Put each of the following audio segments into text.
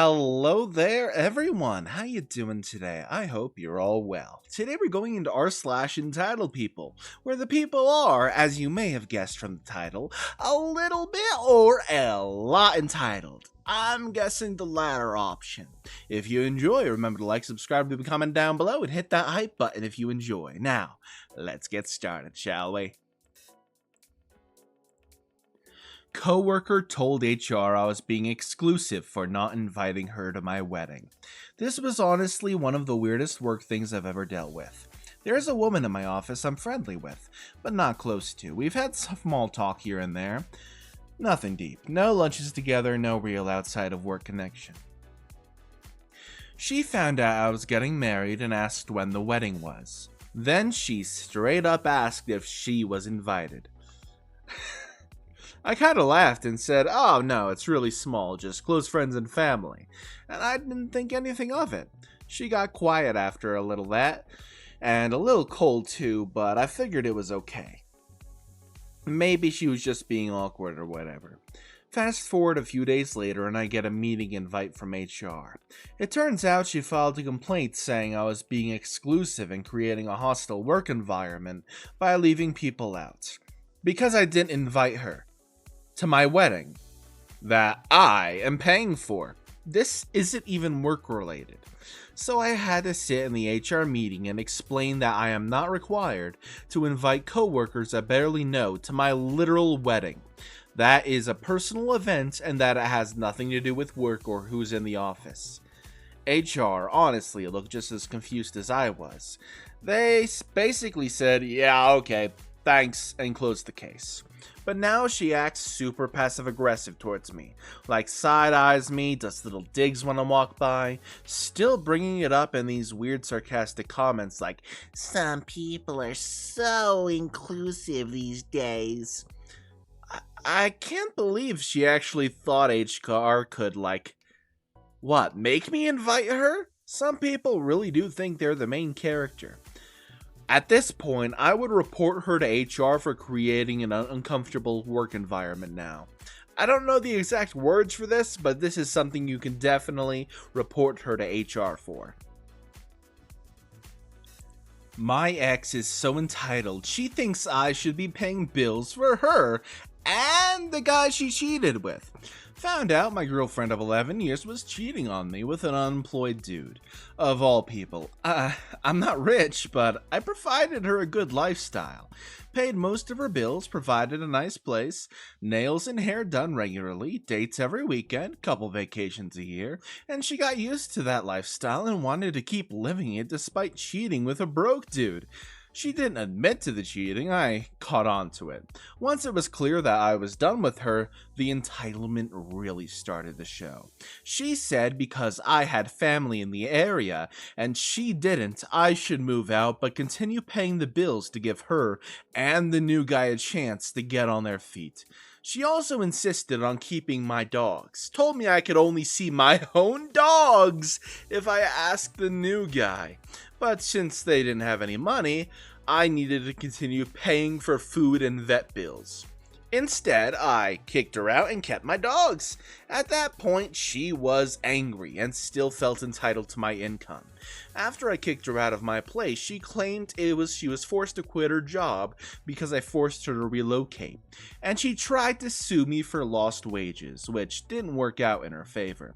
Hello there, everyone. How you doing today? I hope you're all well. Today we're going into r/entitled people, where the people are, as you may have guessed from the title, a little bit or a lot entitled. I'm guessing the latter option. If you enjoy, remember to like, subscribe, leave a comment down below, and hit that hype button if you enjoy. Now, let's get started, shall we? Coworker told HR I was being exclusive for not inviting her to my wedding. This was honestly one of the weirdest work things I've ever dealt with. There's a woman in my office I'm friendly with, but not close to. We've had small talk here and there. Nothing deep. No lunches together, no real outside of work connection. She found out I was getting married and asked when the wedding was. Then she straight up asked if she was invited. I kinda laughed and said, "Oh no, it's really small, just close friends and family." And I didn't think anything of it. She got quiet after a little that, and a little cold too, but I figured it was okay. Maybe she was just being awkward or whatever. Fast forward a few days later and I get a meeting invite from HR. It turns out she filed a complaint saying I was being exclusive and creating a hostile work environment by leaving people out. Because I didn't invite her to my wedding that I am paying for. This isn't even work related. So I had to sit in the HR meeting and explain that I am not required to invite coworkers I barely know to my literal wedding. That is a personal event and that it has nothing to do with work or who's in the office. HR honestly looked just as confused as I was. They basically said, "Yeah, okay, thanks," and closed the case. But now she acts super passive-aggressive towards me, like side-eyes me, does little digs when I walk by, still bringing it up in these weird sarcastic comments like, "Some people are so inclusive these days." I can't believe she actually thought HR could, make me invite her? Some people really do think they're the main character. At this point, I would report her to HR for creating an uncomfortable work environment now. I don't know the exact words for this, but this is something you can definitely report her to HR for. My ex is so entitled, she thinks I should be paying bills for her and the guy she cheated with. Found out my girlfriend of 11 years was cheating on me with an unemployed dude. Of all people. I'm not rich, but I provided her a good lifestyle. Paid most of her bills, provided a nice place, nails and hair done regularly, dates every weekend, couple vacations a year, and she got used to that lifestyle and wanted to keep living it despite cheating with a broke dude. She didn't admit to the cheating, I caught on to it. Once it was clear that I was done with her, the entitlement really started to show. She said because I had family in the area, and she didn't, I should move out but continue paying the bills to give her and the new guy a chance to get on their feet. She also insisted on keeping my dogs, told me I could only see my own dogs if I asked the new guy. But since they didn't have any money, I needed to continue paying for food and vet bills. Instead, I kicked her out and kept my dogs. At that point, she was angry and still felt entitled to my income. After I kicked her out of my place, she claimed she was forced to quit her job because I forced her to relocate. And she tried to sue me for lost wages, which didn't work out in her favor.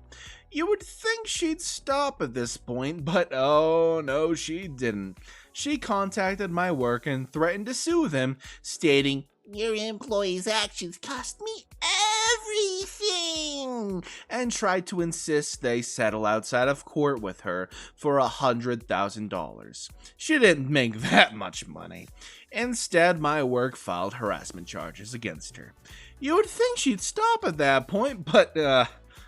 You would think she'd stop at this point, but oh no, she didn't. She contacted my work and threatened to sue them, stating, "Your employee's actions cost me everything," and tried to insist they settle outside of court with her for $100,000. She didn't make that much money. Instead, my work filed harassment charges against her. You would think she'd stop at that point, but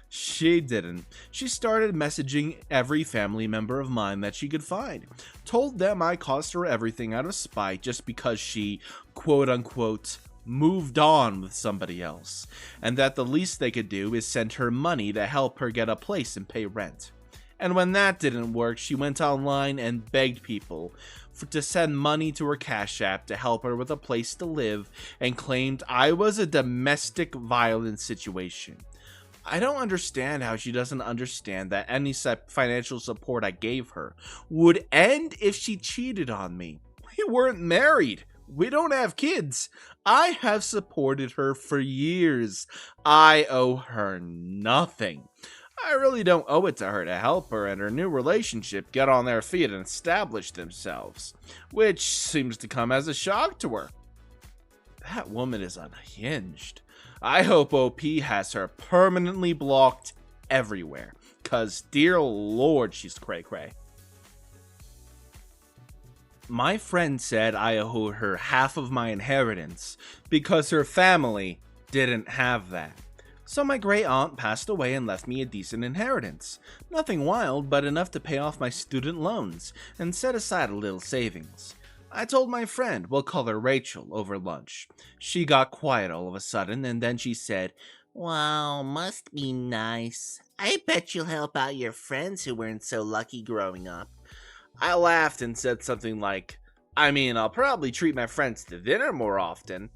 she didn't. She started messaging every family member of mine that she could find. Told them I cost her everything out of spite just because she, quote unquote, moved on with somebody else. And that the least they could do is send her money to help her get a place and pay rent. And when that didn't work, she went online and begged people to send money to her Cash App to help her with a place to live and claimed I was a domestic violence situation. I don't understand how she doesn't understand that any financial support I gave her would end if she cheated on me. We weren't married. We don't have kids. I have supported her for years. I owe her nothing. I really don't owe it to her to help her and her new relationship get on their feet and establish themselves, which seems to come as a shock to her. That woman is unhinged. I hope OP has her permanently blocked everywhere, cause dear lord, she's cray-cray. My friend said I owe her half of my inheritance because her family didn't have that. So my great aunt passed away and left me a decent inheritance. Nothing wild, but enough to pay off my student loans and set aside a little savings. I told my friend, we'll call her Rachel, over lunch. She got quiet all of a sudden, and then she said, "Wow, must be nice. I bet you'll help out your friends who weren't so lucky growing up." I laughed and said something like, I'll probably treat my friends to dinner more often.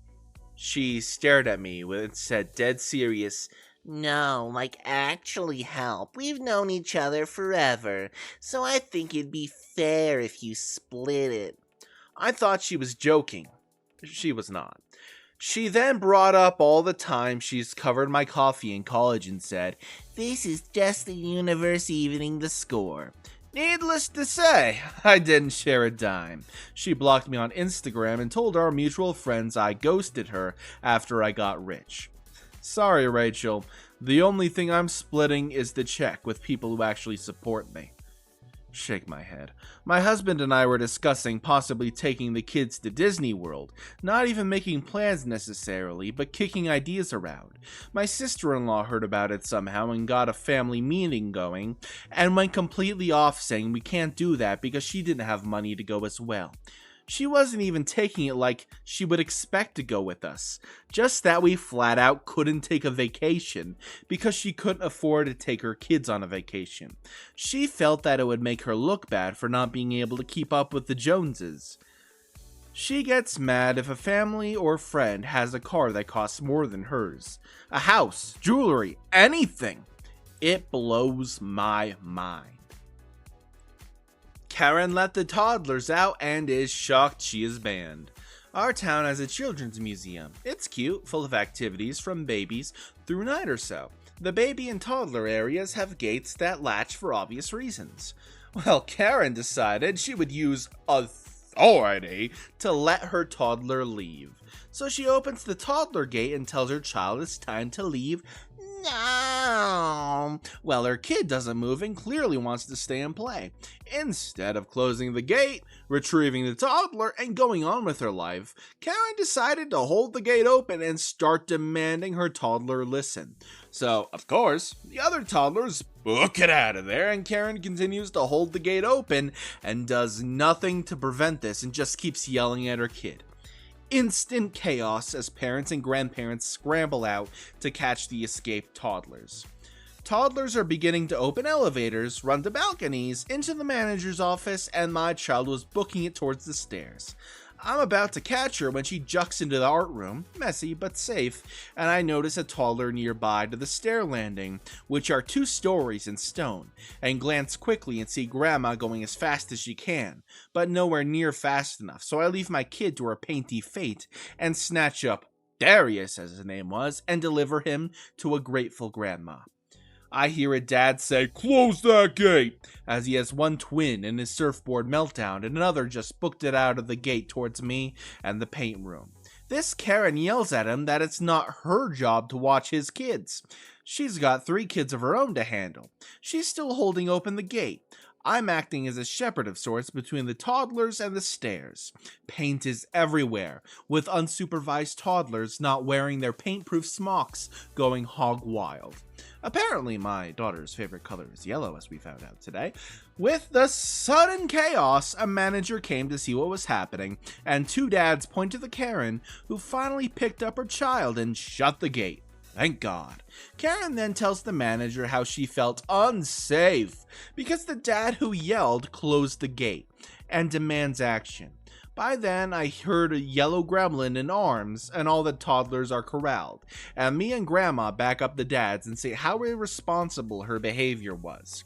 She stared at me and said dead serious, "No, like actually help. We've known each other forever, so I think it'd be fair if you split it." I thought she was joking. She was not. She then brought up all the time she's covered my coffee in college and said, "This is just the universe evening the score." Needless to say, I didn't share a dime. She blocked me on Instagram and told our mutual friends I ghosted her after I got rich. Sorry, Rachel. The only thing I'm splitting is the check with people who actually support me. Shake my head. My husband and I were discussing possibly taking the kids to Disney World, not even making plans necessarily, but kicking ideas around. My sister-in-law heard about it somehow and got a family meeting going, and went completely off saying we can't do that because she didn't have money to go as well. She wasn't even taking it like she would expect to go with us, just that we flat out couldn't take a vacation because she couldn't afford to take her kids on a vacation. She felt that it would make her look bad for not being able to keep up with the Joneses. She gets mad if a family or friend has a car that costs more than hers, a house, jewelry, anything. It blows my mind. Karen let the toddlers out and is shocked she is banned. Our town has a children's museum. It's cute, full of activities from babies through 9 or so. The baby and toddler areas have gates that latch for obvious reasons. Well, Karen decided she would use authority to let her toddler leave. So she opens the toddler gate and tells her child it's time to leave. No. Well, her kid doesn't move and clearly wants to stay and play. Instead of closing the gate, retrieving the toddler, and going on with her life, Karen decided to hold the gate open and start demanding her toddler listen. So, of course, the other toddlers book it out of there, and Karen continues to hold the gate open and does nothing to prevent this and just keeps yelling at her kid. Instant chaos as parents and grandparents scramble out to catch the escaped toddlers. Toddlers are beginning to open elevators, run to balconies, into the manager's office, and my child was booking it towards the stairs. I'm about to catch her when she jucks into the art room, messy but safe, and I notice a toddler nearby to the stair landing, which are 2 stories in stone, and glance quickly and see Grandma going as fast as she can, but nowhere near fast enough, so I leave my kid to her painty fate and snatch up Darius, as his name was, and deliver him to a grateful grandma. I hear a dad say, "Close that gate," as he has one twin in his surfboard meltdown and another just booked it out of the gate towards me and the paint room. This Karen yells at him that it's not her job to watch his kids. She's got 3 kids of her own to handle. She's still holding open the gate. I'm acting as a shepherd of sorts between the toddlers and the stairs. Paint is everywhere, with unsupervised toddlers not wearing their paint-proof smocks going hog wild. Apparently my daughter's favorite color is yellow, as we found out today. With the sudden chaos, a manager came to see what was happening, and 2 dads point to the Karen, who finally picked up her child and shut the gate. Thank God. Karen then tells the manager how she felt unsafe because the dad who yelled closed the gate and demands action. By then, I heard a yellow gremlin in arms, and all the toddlers are corralled, and me and Grandma back up the dads and say how irresponsible her behavior was.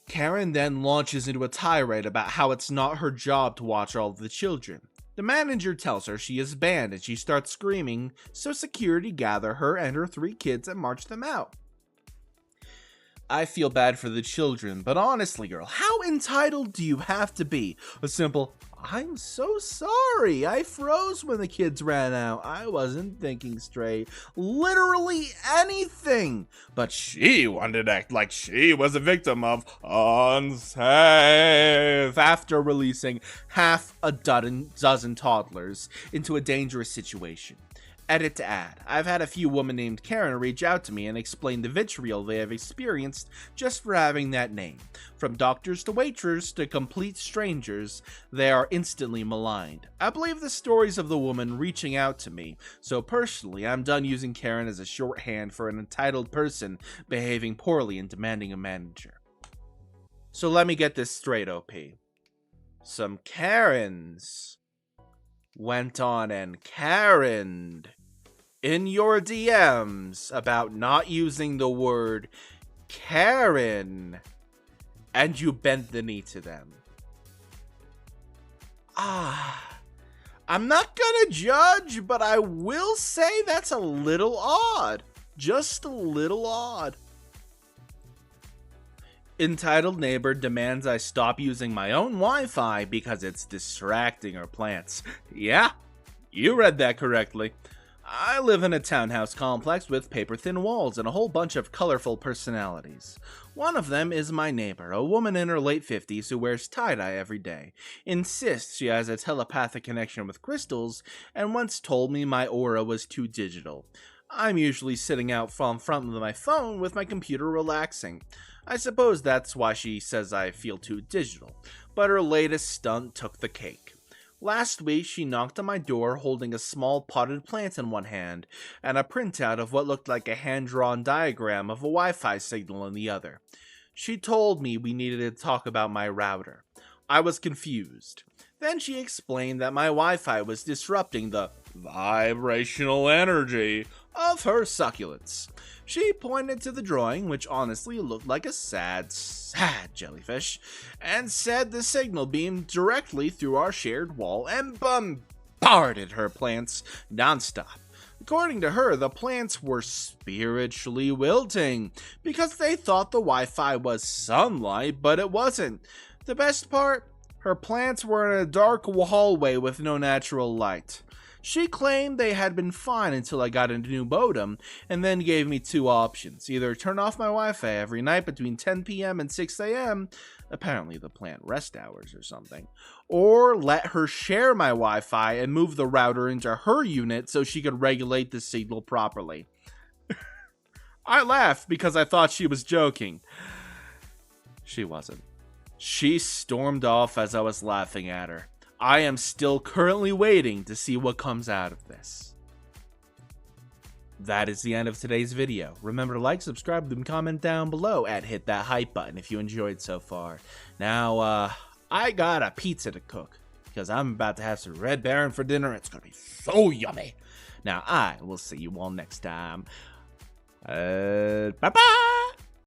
Karen then launches into a tirade about how it's not her job to watch all of the children. The manager tells her she is banned and she starts screaming, so security gather her and her 3 kids and march them out. I feel bad for the children, but honestly, girl, how entitled do you have to be? A simple, I'm so sorry, I froze when the kids ran out, I wasn't thinking straight, literally anything. But she wanted to act like she was a victim of unsafe after releasing half a dozen toddlers into a dangerous situation. Edit to add, I've had a few women named Karen reach out to me and explain the vitriol they have experienced just for having that name. From doctors to waiters to complete strangers, they are instantly maligned. I believe the stories of the woman reaching out to me, so personally I'm done using Karen as a shorthand for an entitled person behaving poorly and demanding a manager. So let me get this straight, OP. Some Karens went on and Karen'd in your DMs about not using the word Karen, and you bent the knee to them. I'm not gonna judge, but I will say that's a little odd. Just a little odd. Entitled neighbor demands I stop using my own Wi-Fi because it's distracting her plants. Yeah, you read that correctly. I live in a townhouse complex with paper-thin walls and a whole bunch of colorful personalities. One of them is my neighbor, a woman in her late 50s who wears tie-dye every day, insists she has a telepathic connection with crystals, and once told me my aura was too digital. I'm usually sitting out from front of my phone with my computer relaxing. I suppose that's why she says I feel too digital, but her latest stunt took the cake. Last week, she knocked on my door holding a small potted plant in one hand and a printout of what looked like a hand-drawn diagram of a Wi-Fi signal in the other. She told me we needed to talk about my router. I was confused. Then she explained that my Wi-Fi was disrupting the vibrational energy of her succulents. She pointed to the drawing, which honestly looked like a sad jellyfish, and said the signal beamed directly through our shared wall and bombarded her plants nonstop. According to her, the plants were spiritually wilting because they thought the Wi-Fi was sunlight, but it wasn't. The best part? Her plants were in a dark hallway with no natural light. She claimed they had been fine until I got a new modem, and then gave me 2 options. Either turn off my Wi-Fi every night between 10 p.m. and 6 a.m., apparently the plant rest hours or something, or let her share my Wi-Fi and move the router into her unit so she could regulate the signal properly. I laughed because I thought she was joking. She wasn't. She stormed off as I was laughing at her. I am still currently waiting to see what comes out of this. That is the end of today's video. Remember to like, subscribe, and comment down below, and hit that hype button if you enjoyed so far. Now, I got a pizza to cook, because I'm about to have some Red Baron for dinner. It's going to be so yummy. Now, I will see you all next time. Bye-bye!